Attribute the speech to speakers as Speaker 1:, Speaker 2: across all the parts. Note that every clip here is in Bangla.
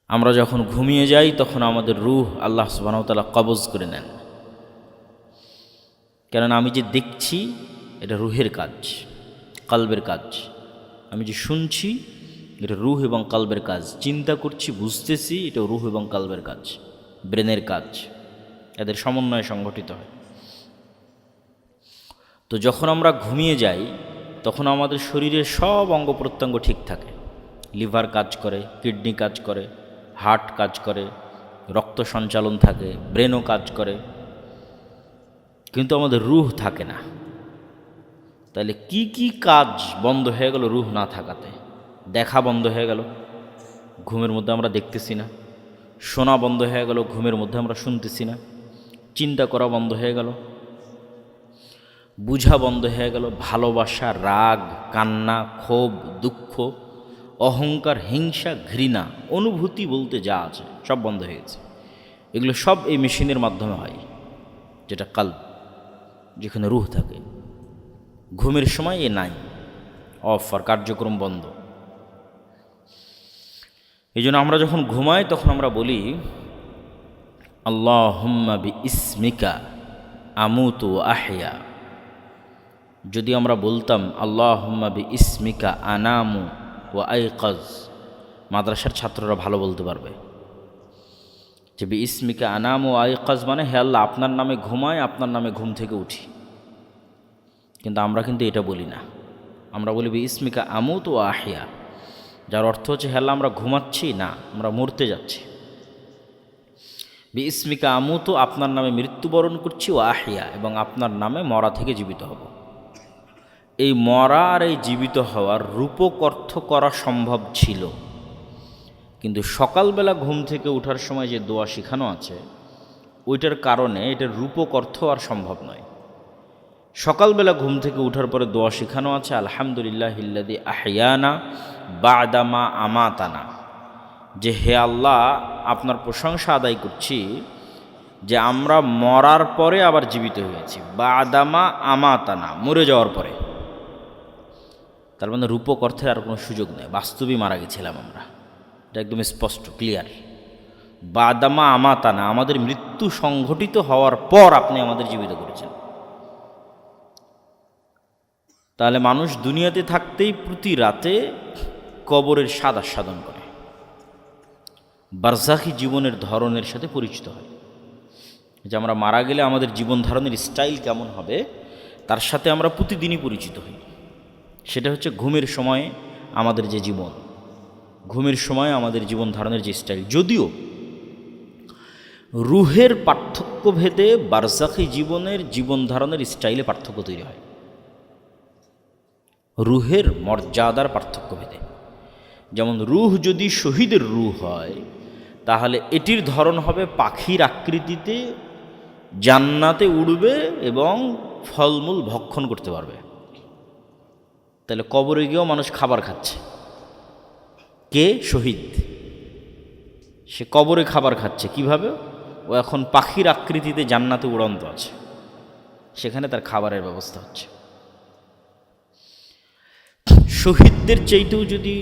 Speaker 1: আমরা যখন ঘুমিয়ে যাই তখন আমাদের রূহ আল্লাহ সুবহানাহু ওয়া তাআলা কবজ করে নেন। কেননা আমি যে দেখছি এটা রূহের কাজ, কলবের কাজ। আমি যে শুনছি এটা রূহ এবং কলবের কাজ। চিন্তা করছি, বুঝতেছি, এটা রূহ এবং কলবের কাজ, ব্রেনের কাজ। এদের সমন্বয়ে সংগঠিত হয়। তো যখন আমরা ঘুমিয়ে যাই তখন আমাদের শরীরের সব অঙ্গ প্রত্যঙ্গ ঠিক থাকে। লিভার কাজ করে, কিডনি কাজ করে, হার্ট কাজ করে, রক্ত সঞ্চালন থাকে, ব্রেনও কাজ করে, কিন্তু আমাদের রূহ থাকে না। তাহলে কি কি কাজ বন্ধ হয়ে গেল রূহ না থাকাতে? দেখা বন্ধ হয়ে গেল, ঘুমের মধ্যে আমরা দেখতেছি না। শোনা বন্ধ হয়ে গেল, ঘুমের মধ্যে আমরা শুনতেছি না। চিন্তা করা বন্ধ হয়ে গেল, বুঝা বন্ধ হয়ে গেল। ভালোবাসা, রাগ, কান্না, ক্ষোভ, দুঃখ, অহংকার, হিংসা, ঘৃণা, অনুভূতি বলতে যা আছে সব বন্ধ হয়ে গেছে। এগুলো সব এই মেশিনের মাধ্যমে হয়, যেটা কলব, যেখানে রূহ থাকে। ঘুমের সময় এ নাই, অফ, আর কার্যক্রম বন্ধ। এই জন্য আমরা যখন ঘুমাই তখন আমরা বলি আল্লাহুম্মা বিইসমিকা আমুতু ওয়া আহইয়া। যদি আমরা বলতাম আল্লাহুম্মা বিইসমিকা আনামু ওয়া আইকাজ, মাদ্রাসার ছাত্ররা ভালো বলতে পারবে যে বিইসমিকা আনামু ওয়া আইকাজ মানে হে আল্লাহ আপনার নামে ঘুমাই, আপনার নামে ঘুম থেকে উঠি। কিন্তু আমরা কিন্তু এটা বলি না। আমরা বলি বিইসমিকা আমুতু ওয়া আহইয়া, যার অর্থ হচ্ছে হে আল্লাহ আমরা ঘুমাচ্ছি না, আমরা মরতে যাচ্ছি। বিইসমিকা আমুতু, আপনার নামে মৃত্যুবরণ করছি, ও আহইয়া, এবং আপনার নামে মরা থেকে জীবিত হব। এই মরা আর এই জীবিত হওয়ার রূপক অর্থ করা সম্ভব ছিল, কিন্তু সকালবেলা ঘুম থেকে ওঠার সময় যে দোয়া শেখানো আছে ওইটার কারণে এটার রূপক অর্থ আর সম্ভব নয়। সকালবেলা ঘুম থেকে ওঠার পরে দোয়া শেখানো আছে আলহামদুলিল্লাহিল্লাযী আহইয়ানা বা'দামা আমাতানা, যে হে আল্লাহ আপনার প্রশংসা আদায় করছি যে আমরা মরার পরে আবার জীবিত হয়েছি। বা'দামা আমাতানা, মরে যাওয়ার পরে। তার মানে রূপক অর্থে আর কোনো সুযোগ নেই, বাস্তবেই মারা গেছিলাম আমরা, এটা একদম স্পষ্ট, ক্লিয়ার। বা'দামা আমাতানা, আমাদের মৃত্যু সংঘটিত হওয়ার পর আপনি আমাদের জীবিত করেছেন। তাহলে মানুষ দুনিয়াতে থাকতেই প্রতি রাতে কবরের স্বাদ আস্বাদন করে, বারজাখি জীবনের ধরনের সাথে পরিচিত হয়। যে আমরা মারা গেলে আমাদের জীবন ধারণের স্টাইল কেমন হবে তার সাথে আমরা প্রতিদিনই পরিচিত হই। সেটা হচ্ছে ঘুমের সময় আমাদের যে জীবন, ঘুমের সময় আমাদের জীবন ধারণের যে স্টাইল। যদিও রূহের পার্থক্য ভেদে বারজাখি জীবনের জীবন ধারণের স্টাইলে পার্থক্য তৈরি হয়, রূহের মর্যাদার পার্থক্য ভেদে। যেমন রূহ যদি শহীদের রূহ হয় তাহলে এটির ধরন হবে পাখির আকৃতিতে, জান্নাতে উড়বে এবং ফলমূল ভক্ষণ করতে পারবে। তাহলে কবরে গিয়েও মানুষ খাবার খাচ্ছে। কে? শহীদ। সে কবরে খাবার খাচ্ছে কিভাবে? ও এখন পাখির আকৃতিতে জান্নাতে উড়ন্ত আছে, সেখানে তার খাবারের ব্যবস্থা হচ্ছে। শহীদদের চাইতেও যদি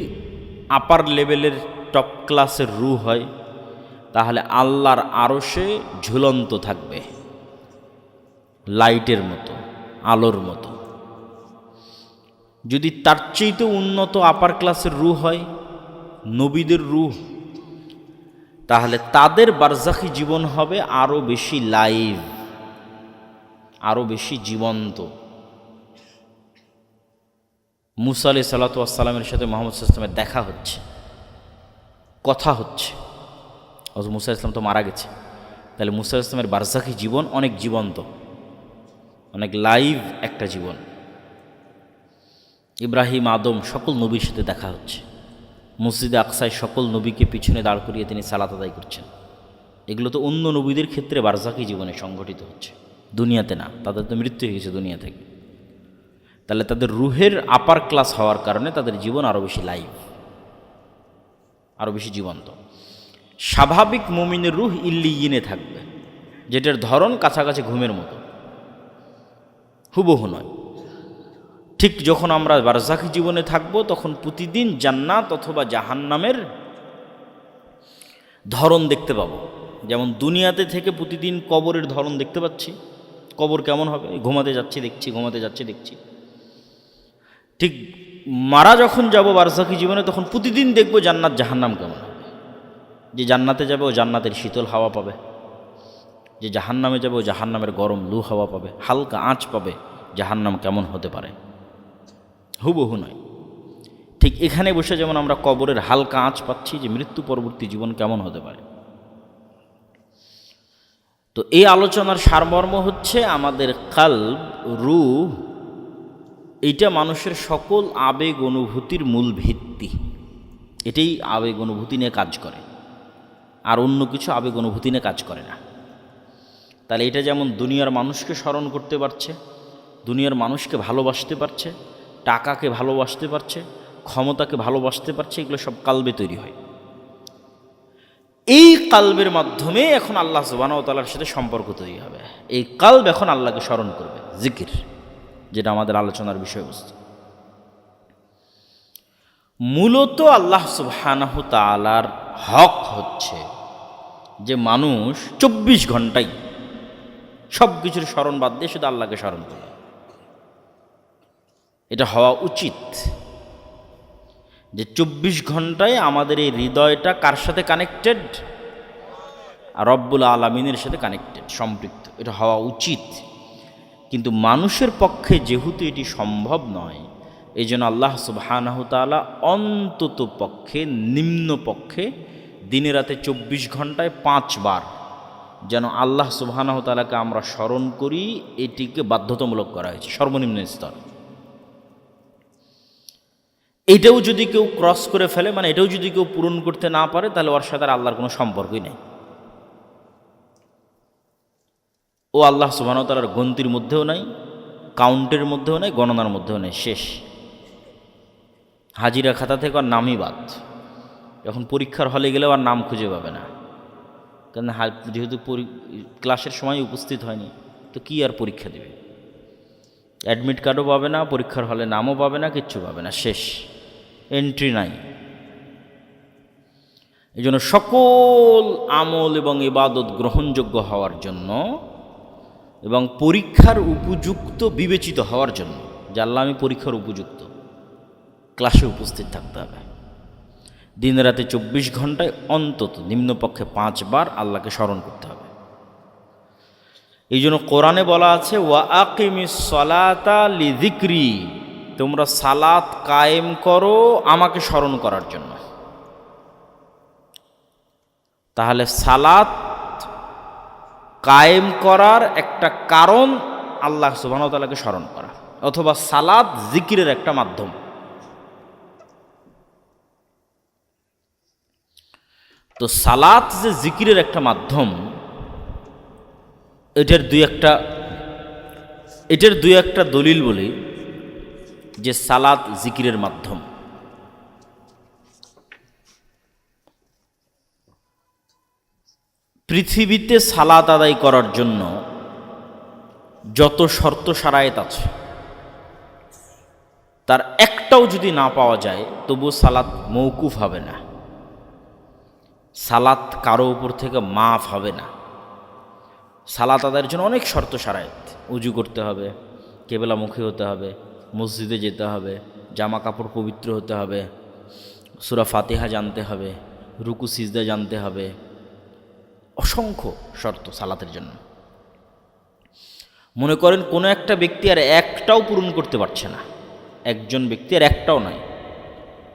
Speaker 1: আপার লেভেলের টপ ক্লাসের রূহ হয় তাহলে আল্লাহর আরশে ঝুলন্ত থাকবে, লাইটের মতো, আলোর মতো। যদি তার চাইতেও উন্নত আপার ক্লাসের রূহ হয়, নবীদের রূহ, তাহলে তাদের বারজাখি জীবন হবে আরও বেশি লাইভ, আরও বেশি জীবন্ত। মুসা আলাইহিস সালাতু ওয়াস সালামের সাথে মুহাম্মদ সাল্লাল্লাহু আলাইহি ওয়াসাল্লামের দেখা হচ্ছে, কথা হচ্ছে। অথচ মুসা ইসলাম তো মারা গেছে। তাহলে মুসা ইসলামের বারজাখি জীবন অনেক জীবন্ত, অনেক লাইভ একটা জীবন। ইব্রাহিম, আদম, সকল নবীর সাথে দেখা হচ্ছে। মসজিদে আকসায় সকল নবীকে পিছনে দাঁড় করিয়ে তিনি সালাত আদায় করছেন। এগুলো তো অন্য নবীদের ক্ষেত্রে বারজাখি জীবনে সংঘটিত হচ্ছে, দুনিয়াতে না। তাদের তো মৃত্যু হয়ে গেছে দুনিয়া থেকে। তাহলে তাদের রূহের আপার ক্লাস হওয়ার কারণে তাদের জীবন আরও বেশি লাইভ, আরও বেশি জীবন্ত। স্বাভাবিক মুমিনের রূহ ইল্লিয়িনে থাকবে, যেটার ধরন কাছাকাছি ঘুমের মতো, হুবহু নয়। ঠিক যখন আমরা বারজাখি জীবনে থাকব তখন প্রতিদিন জান্নাত অথবা জাহান্নামের ধরন দেখতে পাবো। যেমন দুনিয়াতে থেকে প্রতিদিন কবরের ধরন দেখতে পাচ্ছি, কবর কেমন হবে, ঘুমাতে যাচ্ছি দেখছি, ঘুমাতে যাচ্ছি দেখছি। ঠিক মারা যখন যাব বারজাখী জীবনে, তখন প্রতিদিন দেখবো জান্নাত জাহান্নাম কেমন হবে। যে জান্নাতে যাবে ও জান্নাতের শীতল হাওয়া পাবে, যে জাহান্নামে যাবে ও জাহান্নামের গরম লু হাওয়া পাবে, হালকা আঁচ পাবে। জাহান্নাম কেমন হতে পারে, হুবহু নয়। ঠিক এখানে বসে যেমন আমরা কবরের হালকা আঁচ পাচ্ছি, যে মৃত্যু পরবর্তী জীবন কেমন হতে পারে। তো এই আলোচনার সারমর্ম হচ্ছে আমাদের কালব, রূহ, এইটা মানুষের সকল আবেগ অনুভূতির মূল ভিত্তি। এটাই আবেগ অনুভূতি নিয়ে কাজ করে, আর অন্য কিছু আবেগ অনুভূতি নিয়ে কাজ করে না। তাহলে এটা যেমন দুনিয়ার মানুষকে স্মরণ করতে পারছে, দুনিয়ার মানুষকে ভালোবাসতে পারছে, টাকাকে ভালোবাসতে পারছে, ক্ষমতাকে ভালোবাসতে পারছে, এগুলো সব কালবে তৈরি হয়। এই কালবের মাধ্যমে এখন আল্লাহ সুবহানাহু ওয়া তাআলার সাথে সম্পর্ক তৈরি হবে। এই কালব এখন আল্লাহকে স্মরণ করবে, জিকির, যেটা আমাদের আলোচনার বিষয়বস্তু। মূলত আল্লাহ সুবহানাহু ওয়া তাআলার হক হচ্ছে যে মানুষ 24 ঘন্টাই সব কিছুর স্মরণ বাদ দিয়ে শুধু আল্লাহকে স্মরণ করে। এটা হওয়া উচিত যে 24 ঘন্টায় আমাদের এই হৃদয়টা কার সাথে কানেক্টেড? আর রব্বুল আলামিনের সাথে কানেক্টেড, সম্পৃক্ত। এটা হওয়া উচিত। কিন্তু মানুষের পক্ষে যেহেতু এটি সম্ভব নয়, এই জন্য আল্লাহ সুবহানাহু ওয়া তাআলা অন্তত পক্ষে, নিম্ন পক্ষে দিনে রাতে 24 ঘন্টায় 5 বার যেন আল্লাহ সুবহানাহু ওয়া তাআলাকে আমরা স্মরণ করি, এটিকে বাধ্যতামূলক করা হয়েছে, সর্বনিম্ন স্তর। এটাও যদি কেউ ক্রস করে ফেলে, মানে এটাও যদি কেউ পূরণ করতে না পারে, তাহলে ওর সাথে আল্লাহর কোনো সম্পর্কই নেই। ও আল্লাহ সুবহানাহু ওয়া তাআলার গন্তির মধ্যেও নাই, কাউন্টের মধ্যেও নাই, গণনার মধ্যেও নেই, শেষ। হাজিরা খাতা থেকে আর নামই বাদ। যখন পরীক্ষার হলে গেলেও আর নাম খুঁজে পাবে না, কারণ যেহেতু ক্লাসের সময় উপস্থিত হয়নি, তো কি আর পরীক্ষা দেবে? অ্যাডমিট কার্ডও পাবে না, পরীক্ষার হলে নামও পাবে না, কিচ্ছু পাবে না, শেষ, এন্ট্রি নাই। এই জন্য সকল আমল এবং ইবাদত গ্রহণযোগ্য হওয়ার জন্য এবং পরীক্ষার উপযুক্ত বিবেচিত হওয়ার জন্য, যে আল্লাহ আমি পরীক্ষার উপযুক্ত, ক্লাসে উপস্থিত থাকতে হবে। দিন রাতে 24 ঘন্টায় অন্তত নিম্নপক্ষে 5 বার আল্লাহকে স্মরণ করতে হবে। এই জন্য কোরআনে বলা আছে, ওয়া আকিমিস সালাতা লিযিকরি, তোমরা সালাত কায়েম করো আমাকে স্মরণ করার জন্য। তাহলে সালাত কায়েম করার একটা কারণ আল্লাহ সুবহানাহু ওয়া তাআলাকে স্মরণ করা, অথবা সালাত জিকিরের একটা মাধ্যম। তো সালাত যে জিকিরের একটা মাধ্যম, এটার দুই একটা দলিল বলি যে সালাত জিকিরের মাধ্যম। পৃথিবীতে সালাত আদায় করার জন্য যত শর্ত শারায়েত আছে, তার একটাও যদি না পাওয়া যায়, তবু সালাত মওকুফ হবে না, সালাত কারো উপর থেকে মাফ হবে না। সালাত আদায়ের জন্য অনেক শর্ত শারায়েত, উজু করতে হবে, কেবলামুখী হতে হবে, মসজিদে যেতে হবে, জামা কাপড় পবিত্র হতে হবে, সূরা ফাতিহা জানতে হবে, রুকু সিজদা জানতে হবে, অসংখ্য শর্ত সালাতের জন্য। মনে করেন কোনো একটা ব্যক্তি আর একটাও পূরণ করতে পারছে না, একজন ব্যক্তি আর একটাও নাই,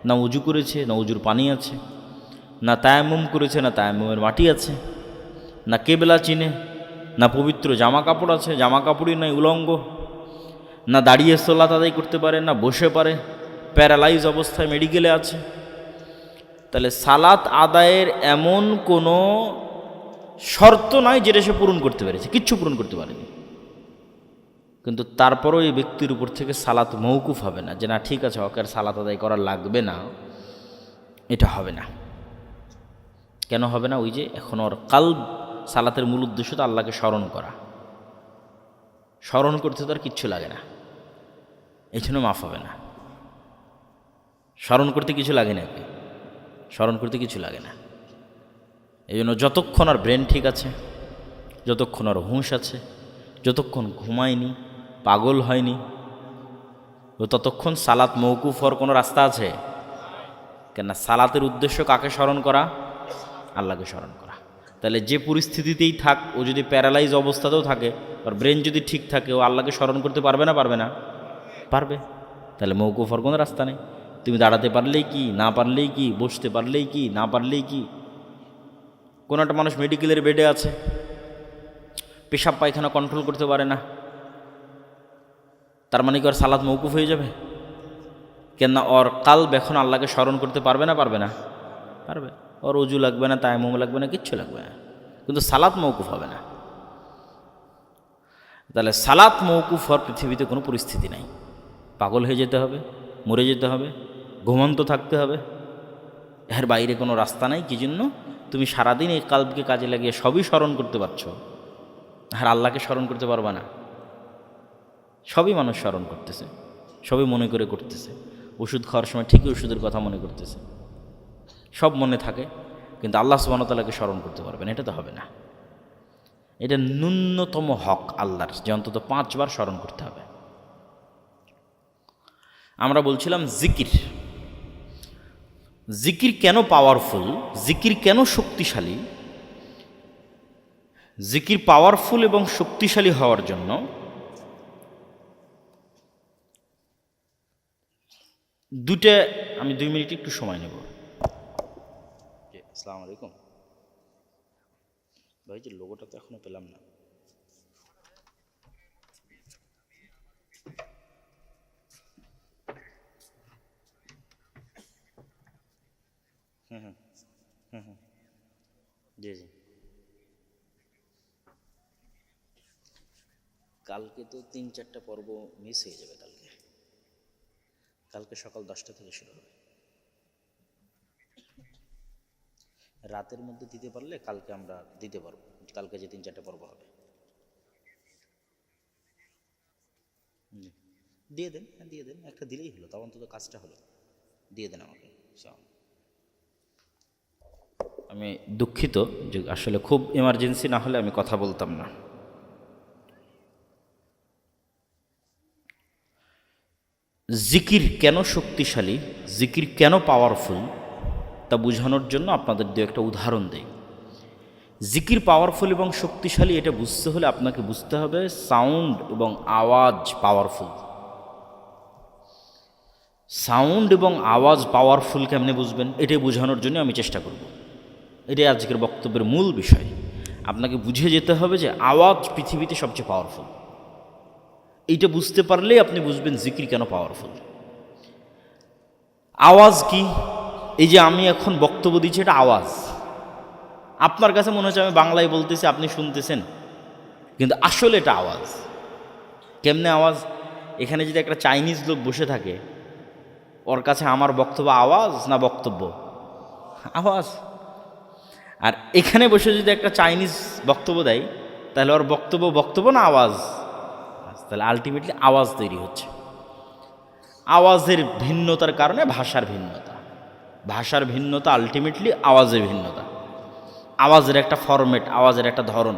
Speaker 1: না উজু করেছে, না উজুর পানি আছে, না তায়াম্মুম করেছে, না তায়াম্মুমের মাটি আছে, না কেবলা চিনে, না পবিত্র জামা কাপড় আছে, জামা কাপড়ই নাই, উলঙ্গ, না দাঁড়িয়ে সালাত আদায় করতে পারে, না বসে পারে, প্যারালাইজ অবস্থায় মেডিকেলে আছে। তাহলে সালাত আদায়ের এমন কোনো শর্ত নাই যেটা সে পূরণ করতে পেরেছে, কিচ্ছু পূরণ করতে পারেনি। কিন্তু তারপরও এই ব্যক্তির উপর থেকে সালাত মওকুফ হবে না, যে না ঠিক আছে ওকে আর সালাত আদায় করা লাগবে না, এটা হবে না। কেন হবে না? ওই যে এখন ওর কালব, সালাতের মূল উদ্দেশ্য তো আল্লাহকে স্মরণ করা, স্মরণ করতে তো আর কিচ্ছু লাগে না, এই জন্য মাফ হবে না। স্মরণ করতে কিছু লাগে না, স্মরণ করতে কিছু লাগে না, এই জন্য যতক্ষণ আর ব্রেন ঠিক আছে, যতক্ষণ আর হুঁশ আছে, যতক্ষণ ঘুমায়নি, পাগল হয়নি, ততক্ষণ সালাত মৌকুফ হওয়ার কোনো রাস্তা আছে? কেননা সালাতের উদ্দেশ্য কাকে স্মরণ করা? আল্লাহকে স্মরণ করা। তাহলে যে পরিস্থিতিতেই থাক, ও যদি প্যারালাইজ অবস্থাতেও থাকে, আর ব্রেন যদি ঠিক থাকে, ও আল্লাহকে স্মরণ করতে পারবে না? পারবে না? পারবে। তাহলে মৌকুফ হওয়ার কোনো রাস্তা নেই। তুমি দাঁড়াতে পারলেই কি, না পারলেই কি, বসতে পারলেই কি, না পারলেই কি। কোনো একটা মানুষ মেডিকেলের বেডে আছে, পেশাব পায়খানা কন্ট্রোল করতে পারে না, তার মানে কি ওর সালাত মৌকুফ হয়ে যাবে? কেননা ওর কালব এখন আল্লাহকে স্মরণ করতে পারবে না? পারবে না? পারবে। ওর অজু লাগবে না, তায়াম্মুম লাগবে না, কিচ্ছু লাগবে না, কিন্তু সালাত মৌকুফ হবে না। তাহলে সালাত মৌকুফ হওয়ার পৃথিবীতে কোনো পরিস্থিতি নাই। পাগল হয়ে যেতে হবে, মরে যেতে হবে, ঘুমন্ত থাকতে হবে, এর বাইরে কোনো রাস্তা নাই। কি জন্য? তুমি সারাদিন এই কালবকে কাজে লাগিয়ে সবই স্মরণ করতে পারছো, আর আল্লাহকে স্মরণ করতে পারবা না। সবই মানুষ স্মরণ করতেছে, সবই মনে করে করতেছে। ওষুধ খাওয়ার সময় ঠিকই ওষুধের কথা মনে করতেছে, সব মনে থাকে, কিন্তু আল্লাহ সুবহানাহু ওয়া তাআলাকে স্মরণ করতে পারবেন, এটা তো হবে না। এটা ন্যূনতম হক আল্লাহর, যে অন্তত 5 বার স্মরণ করতে হবে। আমরা বলছিলাম জিকির, জিকির কেন পাওয়ারফুল, জিকির কেন শক্তিশালী। জিকির পাওয়ারফুল এবং শক্তিশালী হওয়ার জন্য দুটা, আমি 2 মিনিট একটু সময় নেব। আসসালামু আলাইকুম ভাই, যে লোগোটা তো এখনো পেলাম না। জি জি, কালকে তো 3-4টা পর্ব মিস হয়ে যাবে। কালকে সকাল 10টা থেকে শুরু হবে। রাতের মধ্যে দিতে পারলে কালকে আমরা দিতে পারবো, কালকে যে 3-4টা পর্ব হবে। দিয়ে দেন, হ্যাঁ দিয়ে দেন, একটা দিলেই হলো, তাও অন্তত কাজটা হলো। দিয়ে দেন আমাকে। আমি দুঃখিত যে আসলে খুব এমার্জেন্সি না হলে আমি কথা বলতাম না। জিকির কেন শক্তিশালী, জিকির কেন পাওয়ারফুল, তা বোঝানোর জন্য আপনাদের 2-একটা উদাহরণ দেই। জিকির পাওয়ারফুল এবং শক্তিশালী এটা বুঝতে হলে আপনাকে বুঝতে হবে সাউন্ড এবং আওয়াজ পাওয়ারফুল। সাউন্ড এবং আওয়াজ পাওয়ারফুল কেমনে বুঝবেন, এটাই বোঝানোর জন্য আমি চেষ্টা করব। এটাই আজকের বক্তব্যের মূল বিষয়। আপনাকে বুঝে যেতে হবে যে আওয়াজ পৃথিবীতে সবচেয়ে পাওয়ারফুল। এইটা বুঝতে পারলেই আপনি বুঝবেন জিকির কেন পাওয়ারফুল। আওয়াজ কি? এই যে আমি এখন বক্তব্য দিচ্ছি, এটা আওয়াজ। আপনার কাছে মনে হচ্ছে আমি বাংলায় বলতেছি, আপনি শুনতেছেন, কিন্তু আসলে এটা আওয়াজ। কেমনে আওয়াজ? এখানে যদি একটা চাইনিজ লোক বসে থাকে, ওর কাছে আমার বক্তব্য আওয়াজ না বক্তব্য? আওয়াজ। আর এখানে বসে যদি একটা চাইনিজ বক্তব্য দেয়, তাহলে ওর বক্তব্য বক্তব্য না আওয়াজ? তাহলে আলটিমেটলি আওয়াজ তৈরি হচ্ছে। আওয়াজের ভিন্নতার কারণে ভাষার ভিন্নতা, ভাষার ভিন্নতা আলটিমেটলি আওয়াজের ভিন্নতা। আওয়াজের একটা ফরম্যাট, আওয়াজের একটা ধরন।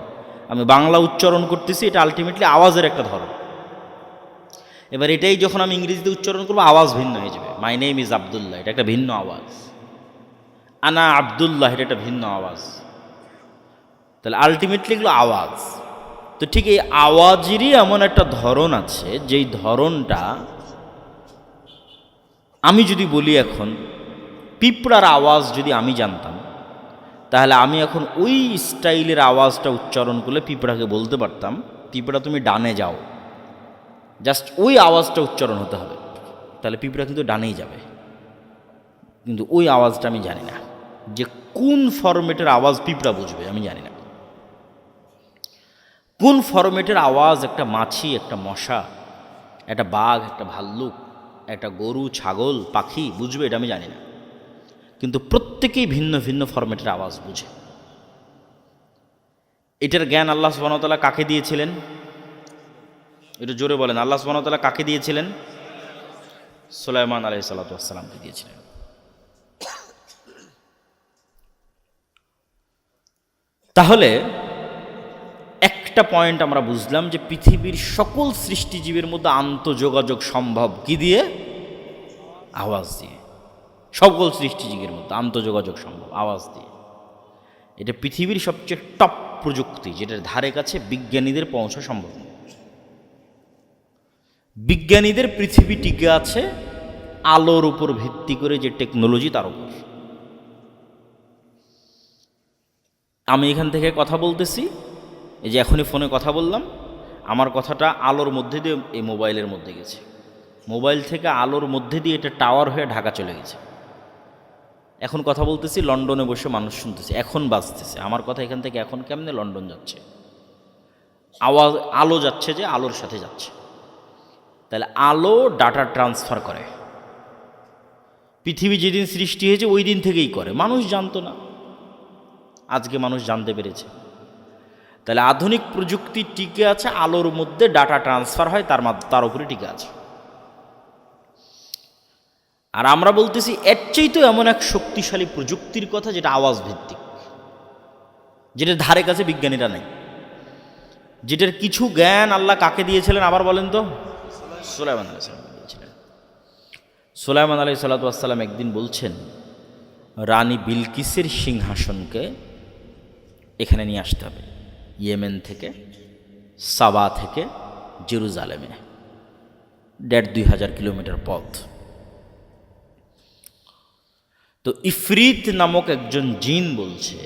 Speaker 1: আমি বাংলা উচ্চারণ করতেছি, এটা আলটিমেটলি আওয়াজের একটা ধরন। এবার এটাই যখন আমি ইংরেজিতে উচ্চারণ করবো, আওয়াজ ভিন্ন হয়ে যাবে। মাই নেম ইজ আবদুল্লাহ, এটা একটা ভিন্ন আওয়াজ। আনা আবদুল্লাহ, এটা একটা ভিন্ন আওয়াজ। তাহলে আলটিমেটলি এগুলো আওয়াজ। তো ঠিক এই আওয়াজেরই এমন একটা ধরন আছে, যেই ধরনটা আমি যদি বলি, এখন পিঁপড়ার আওয়াজ যদি আমি জানতাম, তাহলে আমি এখন ওই স্টাইলের আওয়াজটা উচ্চারণ করলে পিঁপড়াকে বলতে পারতাম, পিঁপড়া তুমি ডানে যাও। জাস্ট ওই আওয়াজটা উচ্চারণ হতে হবে, তাহলে পিঁপড়া কিন্তু ডানেই যাবে। কিন্তু ওই আওয়াজটা আমি জানি না, যে কোন ফরম্যাটের আওয়াজ পিঁপড়া বুঝবে আমি জানি না। কোন ফরম্যাটের আওয়াজ একটা মাছি, একটা মশা, একটা বাঘ, একটা ভাল্লুক, একটা গরু, ছাগল, পাখি বুঝবে, এটা আমি জানি না। কিন্তু প্রত্যেকেই ভিন্ন ভিন্ন ফরম্যাটের আওয়াজ বুঝে। এটার জ্ঞান আল্লাহ সুবহানাহু ওয়া তাআলা কাকে দিয়েছিলেন? এটা জোরে বলেন, আল্লাহ সুবহানাহু ওয়া তাআলা কাকে দিয়েছিলেন? সুলাইমান আলাইহিস সালাতু ওয়াস সালামকে দিয়েছিলেন। তাহলে একটা পয়েন্ট আমরা বুঝলাম যে পৃথিবীর সকল সৃষ্টিজীবের মধ্যে আন্তঃযোগাযোগ সম্ভব কি দিয়ে? আওয়াজ দিয়ে। সকল সৃষ্টিজীবের মধ্যে আন্তঃযোগাযোগ সম্ভব আওয়াজ দিয়ে। এটা পৃথিবীর সবচেয়ে টপ প্রযুক্তি, যেটার ধারে কাছে বিজ্ঞানীদের পৌঁছা সম্ভব নয়। বিজ্ঞানীদের পৃথিবী টিকে আছে আলোর উপর ভিত্তি করে, যে টেকনোলজি তার উপর। আমি এখান থেকে কথা বলতেছি, এই যে এখনই ফোনে কথা বললাম, আমার কথাটা আলোর মধ্যে দিয়ে এই মোবাইলের মধ্যে গেছে, মোবাইল থেকে আলোর মধ্যে দিয়ে এটা টাওয়ার হয়ে ঢাকা চলে গেছে। এখন কথা বলতেছি, লন্ডনে বসে মানুষ শুনতেছে, এখন বাজতেছে আমার কথা এখান থেকে। এখন কেমনে লন্ডন যাচ্ছে, আওয়াজ আলো যাচ্ছে, যে আলোর সাথে যাচ্ছে। তাহলে আলো ডাটা ট্রান্সফার করে। পৃথিবী যেদিন সৃষ্টি হয়েছে ওই দিন থেকেই করে, মানুষ জানতো না, আজকে মানুষ জানতে পেরেছে। তাহলে আধুনিক প্রযুক্তি টিকে আছে আলোর মধ্যে, ডাটা ট্রান্সফার হয় তার উপরে টিকে আছে। আর আমরা বলতেছি এর চাইতেও এমন এক শক্তিশালী প্রযুক্তির কথা, যেটা আওয়াজ ভিত্তিক, যেটার ধারে কাছে বিজ্ঞানীরা নেই, যেটার কিছু জ্ঞান আল্লাহ কাকে দিয়েছিলেন আবার বলেন তো? সুলাইমান আলাইহিস সালাম দিয়েছিলেন। সুলাইমান আলাইহিস সালাম একদিন বলছেন, রানী বিলকিসের সিংহাসনকে এখানে নিয়ে আসতে হবে, ইয়েমেন থেকে, সাবা থেকে জেরুজালেমে, ১,৫০০ কিলোমিটার পথ। তো ইফরিত নামক একজন জিন বলছে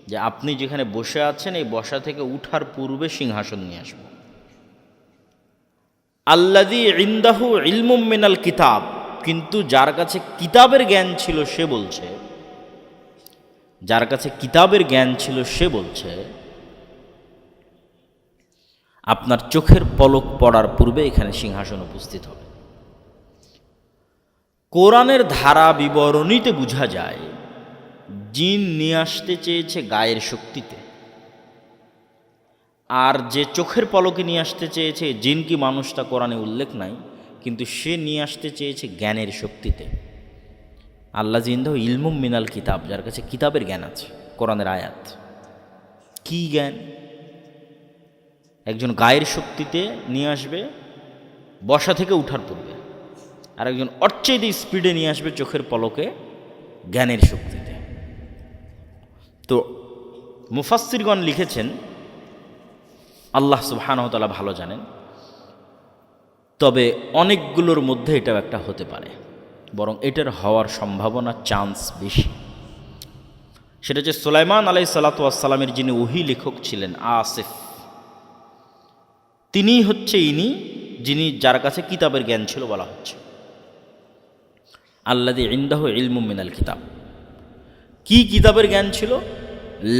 Speaker 1: যে আপনি যেখানে বসে আছেন এই বসা থেকে উঠার পূর্বে সিংহাসন নিয়ে আসবো। আল্লাযী ইনদাহু ইলমুম মিনাল কিতাব, কিন্তু যার কাছে কিতাবের জ্ঞান ছিল সে বলছে, যার কাছে কিতাবের জ্ঞান ছিল সে বলছে আপনার চোখের পলক পড়ার পূর্বে এখানে সিংহাসন উপস্থিত হবে। কোরআনের ধারা বিবরণীতে বোঝা যায় জিন নিয়ে আসতে চেয়েছে গায়ের শক্তিতে, আর যে চোখের পলকে নিয়ে আসতে চেয়েছে জিন কি মানুষ তা কোরআনে উল্লেখ নাই, কিন্তু সে নিয়ে আসতে চেয়েছে জ্ঞানের শক্তিতে। আল্লাহ জিন্দাহ ইলমুম মিনাল কিতাব, যার কাছে কিতাবের জ্ঞান আছে, কোরআনের আয়াত। কি জ্ঞান? একজন গায়ের শক্তিতে নিয়ে আসবে বসা থেকে উঠার পূর্বে, আর একজন অর্চেদি স্পিডে নিয়ে আসবে চোখের পলকে জ্ঞানের শক্তিতে। তো মুফাসসিরগণ লিখেছেন, আল্লাহ সুবহানাহু ওয়া তাআলা ভালো জানেন, তবে অনেকগুলোর মধ্যে এটাও একটা হতে পারে, বরং এটার হওয়ার সম্ভাবনা চান্স বেশি। সেটা হচ্ছে সুলাইমান আলাইহিস সালামের যিনি ওহী লেখক ছিলেন আসিফ, তিনি হচ্ছে ইনি যিনি যার কাছে কিতাবের জ্ঞান ছিল বলা হচ্ছে। আল্লাযী ইনদাহু ইলমুম মিনাল কিতাব, কি কিতাবের জ্ঞান ছিল?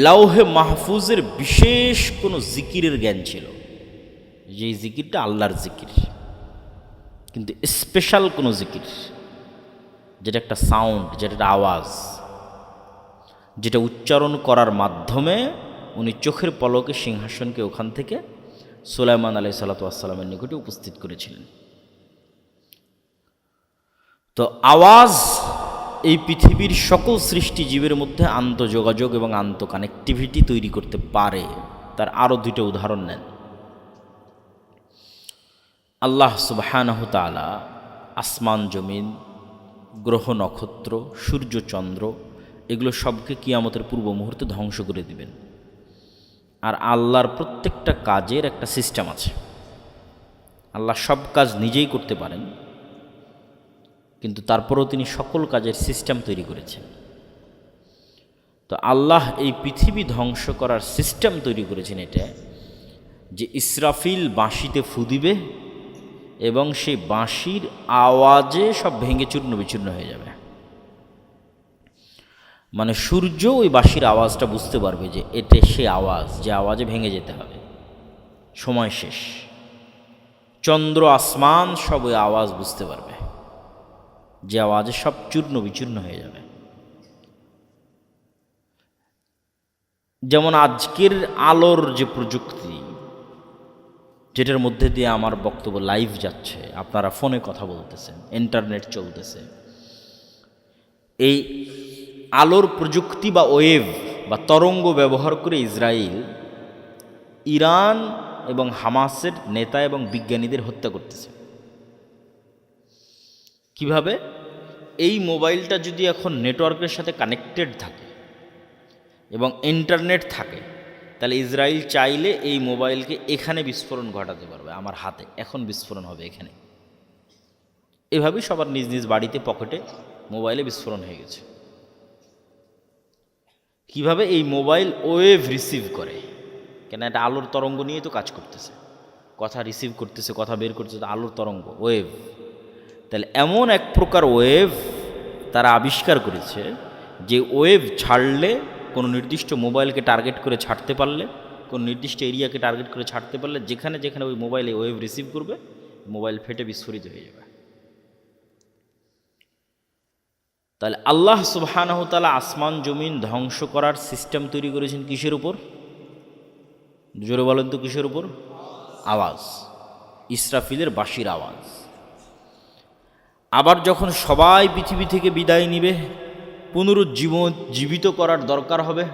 Speaker 1: লাউহে মাহফুজের বিশেষ কোনো জিকিরের জ্ঞান ছিল, যেই জিকিরটা আল্লাহর জিকির, কিন্তু স্পেশাল কোনো জিকির, যেটা একটা সাউন্ড, যেটা একটা আওয়াজ, যেটা উচ্চারণ করার মাধ্যমে উনি চোখের পলকে সিংহাসনকে ওখান থেকে সুলাইমান আলাইহিস সালামের নিকটে উপস্থিত করেছিলেন। তো আওয়াজ এই পৃথিবীর সকল সৃষ্টিজীবের মধ্যে আন্তঃযোগাযোগ এবং আন্তঃকানেক্টিভিটি তৈরি করতে পারে। তার আরও দুটো উদাহরণ নেন। আল্লাহ সুবহানাহু তাআলা আসমান জমিন, গ্রহ নক্ষত্র, সূর্য চন্দ্র, এগুলো সবকে কিয়ামতের পূর্ব মুহূর্তে ধ্বংস করে দিবেন। আর আল্লাহর প্রত্যেকটা কাজের একটা সিস্টেম আছে। আল্লাহ সব কাজ নিজেই করতে পারেন, কিন্তু তারপরেও তিনি সকল কাজের সিস্টেম তৈরি করেছেন। তো আল্লাহ এই পৃথিবী ধ্বংস করার সিস্টেম তৈরি করেছেন এটা, যে ইসরাফিল বাঁশিতে ফু দিবে এবং সেই বাঁশির আওয়াজে সব ভেঙে চূর্ণ বিচূর্ণ হয়ে যাবে। মানে সূর্য ওই বাঁশির আওয়াজটা বুঝতে পারবে যে এটা সে আওয়াজ, যে আওয়াজে ভেঙে যেতে হবে, সময় শেষ। চন্দ্র আসমান সব ওই আওয়াজ বুঝতে পারবে, যে আওয়াজে সব চূর্ণ বিচূর্ণ হয়ে যাবে। যেমন আজকের আলোর যে প্রযুক্তি, যেটার মধ্যে দিয়ে আমার বক্তব্য লাইভ যাচ্ছে, আপনারা ফোনে কথা বলতেছেন, ইন্টারনেট চলতেছে, এই আলোর প্রযুক্তি বা ওয়েভ বা তরঙ্গ ব্যবহার করে ইসরায়েল ইরান এবং হামাসের নেতা এবং বিজ্ঞানীদের হত্যা করতেছে। কিভাবে? এই মোবাইলটা যদি এখন নেটওয়ার্কের সাথে কানেক্টেড থাকে এবং ইন্টারনেট থাকে, তাহলে ইসরায়েল চাইলে এই মোবাইলকে এখানে বিস্ফোরণ ঘটাতে পারবে। আমার হাতে এখন বিস্ফোরণ হবে এখানে। এভাবেই সবার নিজ নিজ বাড়িতে পকেটে মোবাইলে বিস্ফোরণ হয়ে গেছে। কিভাবে? এই মোবাইল ওয়েভ রিসিভ করে, কেন এটা আলোর তরঙ্গ নিয়ে তো কাজ করতেছে, কথা রিসিভ করতেছে, কথা বের করতেছে, আলোর তরঙ্গ, ওয়েভ। তাহলে এমন এক প্রকার ওয়েভ তারা আবিষ্কার করেছে যে ওয়েভ ছাড়লে, কোনো নির্দিষ্ট মোবাইলকে টার্গেট করে ছাড়তে পারলে, কোনো নির্দিষ্ট এরিয়াকে টার্গেট করে ছাড়তে পারলে, যেখানে যেখানে ওই মোবাইলে ওয়েভ রিসিভ করবে, মোবাইল ফেটে বিস্ফোরিত হয়ে যাবে। তাহলে আল্লাহ সুবহানাহু ওয়া তাআলা আসমান জমিন ধ্বংস করার সিস্টেম তৈরি করেছেন কিসের উপর? জোরে বলেন তো, কিসের উপর? আওয়াজ, ইসরাফিলের বাঁশির আওয়াজ। আবার যখন সবাই পৃথিবী থেকে বিদায় নিবে, পুনরুজ্জীবিত করার দরকার হবে,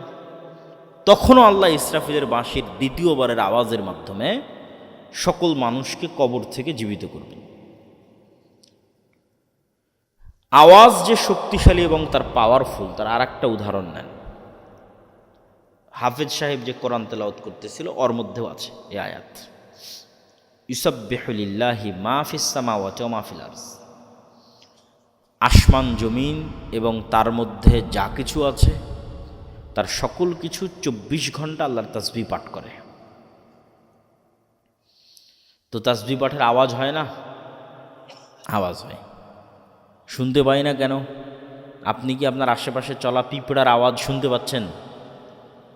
Speaker 1: তখনও আল্লাহ ইসরাফিলের বাঁশির দ্বিতীয়বারের আওয়াজের মাধ্যমে সকল মানুষকে কবর থেকে জীবিত করবেন। আওয়াজ যে শক্তিশালী এবং তার পাওয়ারফুল, তার আর একটা উদাহরণ নেন। হাফেজ সাহেব যে কোরআন তেলাওয়াত করতেছিল, ওর মধ্যেও আছে এই আয়াত, ইউসাব্বিহু লিল্লাহি মা ফিস সামাওয়াতি ওয়া মা ফিল আরজ। আসমান জমিন এবং তার মধ্যে যা কিছু আছে, তার সকল কিছু 24 ঘন্টা আল্লাহর তাসবিহ পাঠ করে। তো তাসবিহ পাঠের আওয়াজ হয় না? আওয়াজ হয়। শুনতে পাই না কেন? আপনি কি আপনার আশেপাশে চলা পিঁপড়ার আওয়াজ শুনতে পাচ্ছেন?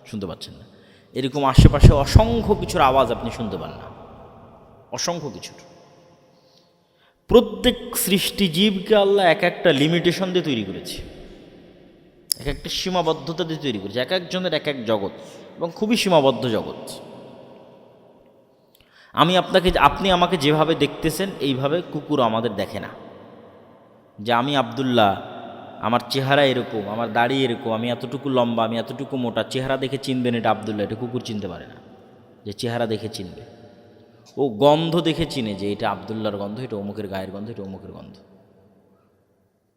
Speaker 1: শুনতে পাচ্ছেন না। এরকম আশেপাশে অসংখ্য কিছুর আওয়াজ আপনি শুনতে পান না, অসংখ্য কিছুর। প্রত্যেক সৃষ্টিজীবকে আল্লাহ এক একটা লিমিটেশন দিয়ে তৈরি করেছে, এক একটা সীমাবদ্ধতা দিয়ে তৈরি করেছে, এক একজনের এক এক জগৎ, এবং খুবই সীমাবদ্ধ জগৎ। আপনি আমাকে যেভাবে দেখতেছেন, এইভাবে কুকুর আমাদের দেখে না। যে আমি আব্দুল্লাহ, আমার চেহারা এরকম, আমার দাড়ি এরকম, আমি এতটুকু লম্বা, আমি এতটুকু মোটা, চেহারা দেখে চিনবেন এটা আব্দুল্লাহ, এটা কুকুর চিনতে পারে না। যে চেহারা দেখে চিনবে, ও গন্ধ দেখে চিনে যে এটা আব্দুল্লাহর গন্ধ, এটা অমুকের গায়ের গন্ধ, এটা অমুকের গন্ধ।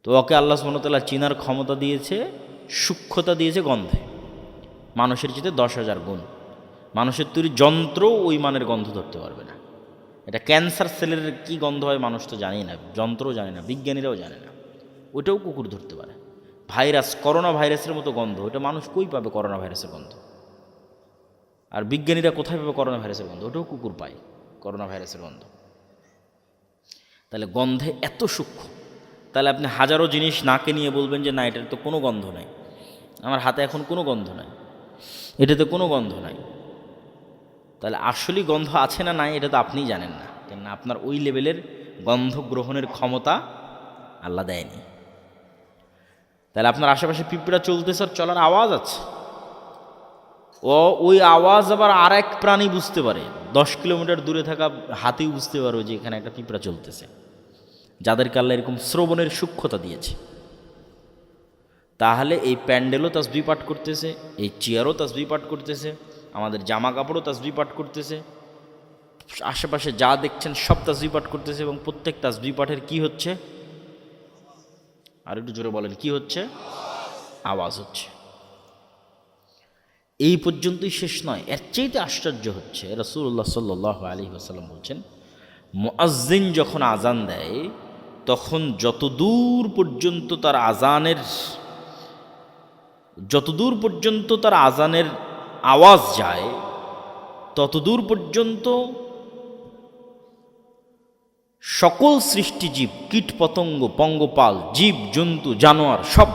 Speaker 1: তো ওকে আল্লাহ সুবহানাহু ওয়া তাআলা চিনার ক্ষমতা দিয়েছে, সূক্ষ্মতা দিয়েছে গন্ধে, মানুষের চেয়ে 10,000 গুণ। মানুষের তৈরি যন্ত্র ওই মানের গন্ধ ধরতে পারবে না। এটা ক্যান্সার সেলের কি গন্ধ হয় মানুষ তো জানেই না, যন্ত্রও জানে না, বিজ্ঞানীরাও জানে না, ওইটাও কুকুর ধরতে পারে। ভাইরাস, করোনা ভাইরাসের মতো গন্ধ, ওটা মানুষ কই পাবে করোনা ভাইরাসের গন্ধ? আর বিজ্ঞানীরা কোথায় পাবে করোনা ভাইরাসের গন্ধ? ওটাও কুকুর পায় করোনা ভাইরাসের গন্ধ। তাহলে গন্ধে এত সূক্ষ্ম। তাহলে আপনি হাজারো জিনিস নাকে নিয়ে বলবেন যে না, এটার তো কোনো গন্ধ নাই, আমার হাতে এখন কোনো গন্ধ নাই, এটাতে কোনো গন্ধ নাই। তাহলে আসলেই গন্ধ আছে না নাই এটা তো আপনিই জানেন না, কেননা আপনার ওই লেভেলের গন্ধ গ্রহণের ক্ষমতা আল্লাহ দেয়নি। তাহলে আপনার আশেপাশে পিঁপড়া চলতেছে, আর চলার আওয়াজ আছে, ওই আওয়াজ আবার আর এক প্রাণী বুঝতে পারে, 10 কিলোমিটার দূরে থাকা হাতিও বুঝতে পারবে যে এখানে একটা পিঁপড়া চলতেছে, যাদেরকে আল্লাহ এরকম শ্রবণের সূক্ষ্মতা দিয়েছে। তাহলে এই প্যান্ডেলও তাসবিহ পাঠ করতেছে, এই চেয়ারও তাসবিহ পাঠ করতেছে, আমাদের জামা কাপড়ও তাসবিহ পাঠ করতেছে, আশেপাশে যা দেখছেন সব তাসবিহ পাঠ করতেছে, এবং প্রত্যেক তাসবিহ পাঠের কি হচ্ছে? আর একটু জোরে বলেন, কি হচ্ছে? আওয়াজ হচ্ছে। এই পর্যন্তই শেষ নয়, এর চাইতে আশ্চর্য হচ্ছে, রাসূলুল্লাহ সাল্লাল্লাহু আলাইহি ওয়াসাল্লাম বলছেন, মুয়াজ্জিন যখন আজান দেয়, তখন যতদূর পর্যন্ত তার আজানের আওয়াজ যায়, ততদূর পর্যন্ত সকল সৃষ্টিজীব, কীট পতঙ্গ, পঙ্গপাল, জীব জন্তু, জানোয়ার সব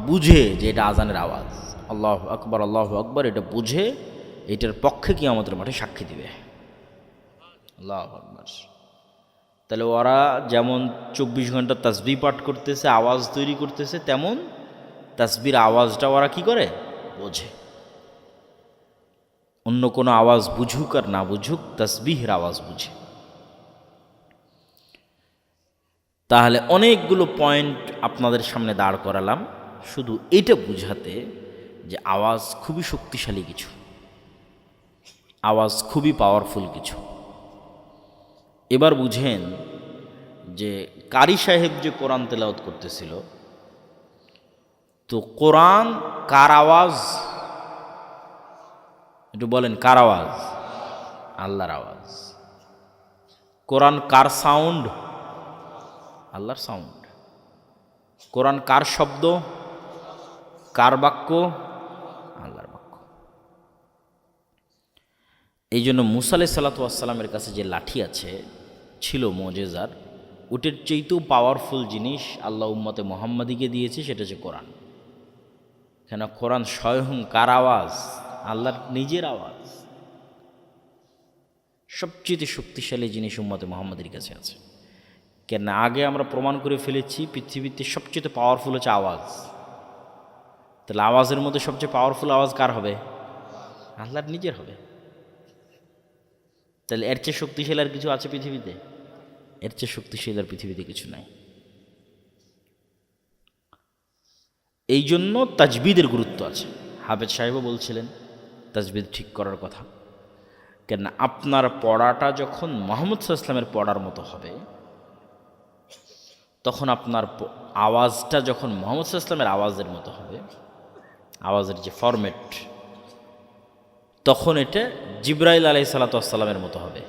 Speaker 1: বুঝে যে এটা আজানের আওয়াজ। আল্লাহু আকবার, আল্লাহু আকবার, এটা বুঝে এটার পক্ষে কিয়ামতের মাঠে সাক্ষী দিবে। আল্লাহু আকবার। তাহলে ওরা যেমন 24 ঘন্টা তাসবিহ পাঠ করতেছে, আওয়াজ তৈরি করতেছে, তেমন তাসবির আওয়াজটা ওরা কি করে? বোঝে। অন্য কোনো আওয়াজ বুঝুক আর না বুঝুক, তাসবিহের আওয়াজ বুঝে। তাহলে অনেকগুলো পয়েন্ট আপনাদের সামনে দাঁড় করালাম শুধু এটা বুঝাতে যে আওয়াজ খুবই শক্তিশালী কিছু, আওয়াজ খুবই পাওয়ারফুল কিছু। এবার বুঝেন যে কারি সাহেব যে কোরআন তেলাওয়াত করতেছিল, তো কোরআন কার আওয়াজ? একটু বলেন, কার আওয়াজ? আল্লাহর আওয়াজ। কোরআন কার সাউন্ড? আল্লাহর সাউন্ড। কোরআন কার শব্দ? কার বাক্য? আল্লাহর বাক্য। এই জন্য মুসা আলাইহিস সালাতু ওয়াস সালামের কাছে যে লাঠি আছে, ছিল মুজিজার, ওটার চেয়েতেও পাওয়ারফুল জিনিস আল্লাহ উম্মতে মুহাম্মাদিকে দিয়েছে, সেটা হচ্ছে কোরআন। কেন? কোরআন স্বয়ং কার আওয়াজ? আল্লাহর নিজের আওয়াজ। সবচেয়ে শক্তিশালী জিনিস উম্মতে মুহাম্মাদের কাছে আছে। কেন? আগে আমরা প্রমাণ করে ফেলেছি পৃথিবীতে সবচেয়ে পাওয়ারফুল হচ্ছে আওয়াজ। তাহলে আওয়াজের মধ্যে সবচেয়ে পাওয়ারফুল আওয়াজ কার হবে? আল্লাহর নিজের হবে। তাহলে এর চেয়ে শক্তিশালী আর কিছু আছে পৃথিবীতে? এর চেয়ে শক্তিশালী আর পৃথিবীতে কিছু নাই। এই জন্য তাজবিদের গুরুত্ব আছে। হাফেজ সাহেবও বলছিলেন তাজবিদ ঠিক করার কথা। কেন? আপনার পড়াটা যখন মুহাম্মদ সাল্লাল্লাহু আলাইহি ওয়াসাল্লামের পড়ার মতো হবে, তখন আপনার আওয়াজটা যখন মুহাম্মদ সাল্লাল্লাহু আলাইহি ওয়াসাল্লামের আওয়াজের মতো হবে, আওয়াজের যে ফরম্যাট, তখন এটা জিবরাইল আলাইহিস সালাতু ওয়াস সালামের মতো হবে।